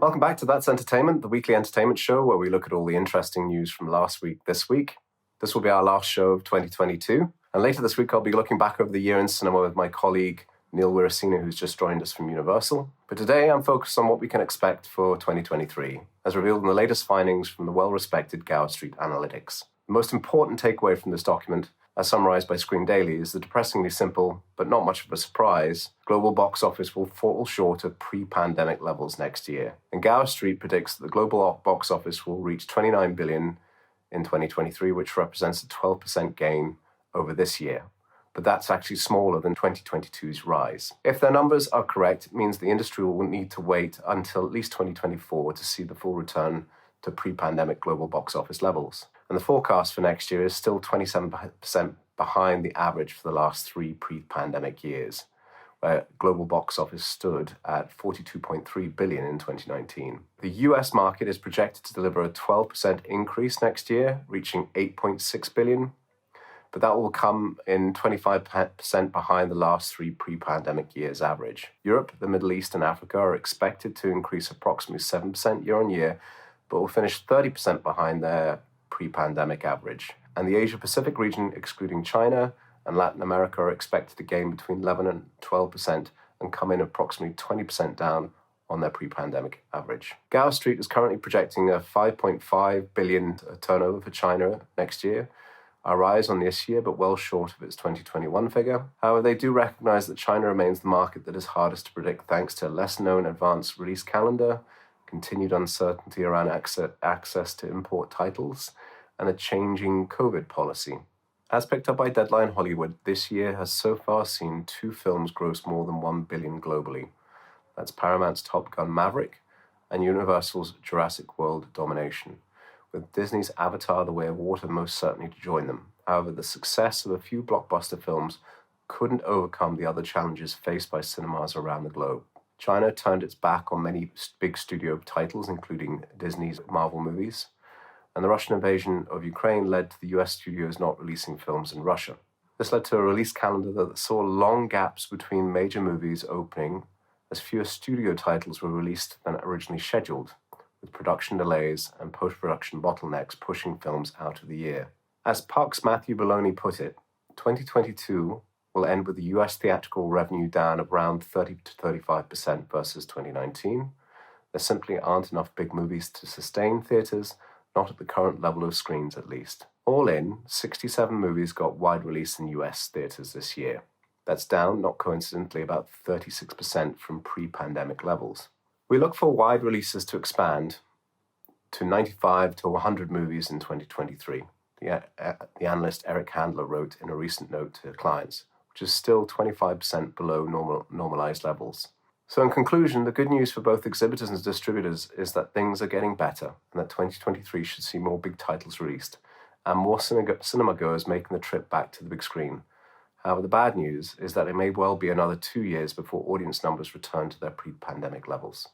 Welcome back to That's Entertainment, the weekly entertainment show where we look at all the interesting news from last week this week. This will be our last show of 2022. And later this week, I'll be looking back over the year in cinema with my colleague Neil Wirasena, who's just joined us from Universal. But today, I'm focused on what we can expect for 2023, as revealed in the latest findings from the well-respected Gower Street Analytics. The most important takeaway from this document, as summarized by Screen Daily, is the depressingly simple, but not much of a surprise, global box office will fall short of pre-pandemic levels next year. And Gower Street predicts that the global box office will reach $29 billion in 2023, which represents a 12% gain over this year. But that's actually smaller than 2022's rise. If their numbers are correct, it means the industry will need to wait until at least 2024 to see the full return to pre-pandemic global box office levels. And the forecast for next year is still 27% behind the average for the last three pre-pandemic years, where global box office stood at $42.3 billion in 2019. The US market is projected to deliver a 12% increase next year, reaching $8.6 billion. But that will come in 25% behind the last three pre-pandemic years' average. Europe, the Middle East, and Africa are expected to increase approximately 7% year on year, but will finish 30% behind their pre-pandemic average. And the Asia-Pacific region, excluding China and Latin America, are expected to gain between 11 and 12% and come in approximately 20% down on their pre-pandemic average. Gower Street is currently projecting a $5.5 billion turnover for China next year, a rise on this year, but well short of its 2021 figure. However, they do recognize that China remains the market that is hardest to predict thanks to a less-known advanced release calendar, continued uncertainty around access to import titles, and a changing COVID policy. As picked up by Deadline Hollywood, this year has so far seen two films gross more than $1 billion globally. That's Paramount's Top Gun: Maverick and Universal's Jurassic World: Domination, with Disney's Avatar: The Way of Water most certainly to join them. However, the success of a few blockbuster films couldn't overcome the other challenges faced by cinemas around the globe. China turned its back on many big studio titles, including Disney's Marvel movies, and the Russian invasion of Ukraine led to the US studios not releasing films in Russia. This led to a release calendar that saw long gaps between major movies opening, as fewer studio titles were released than originally scheduled, with production delays and post-production bottlenecks pushing films out of the year. As Parks Matthew Baloney put it, 2022 will end with the US theatrical revenue down around 30 to 35% versus 2019. There simply aren't enough big movies to sustain theaters, not at the current level of screens at least. All in, 67 movies got wide release in US theaters this year. That's down, not coincidentally, about 36% from pre-pandemic levels. We look for wide releases to expand to 95 to 100 movies in 2023, the analyst Eric Handler wrote in a recent note to clients, which is still 25% below normalized levels. So in conclusion, the good news for both exhibitors and distributors is that things are getting better and that 2023 should see more big titles released and more cinema goers making the trip back to the big screen. However, the bad news is that it may well be another 2 years before audience numbers return to their pre-pandemic levels.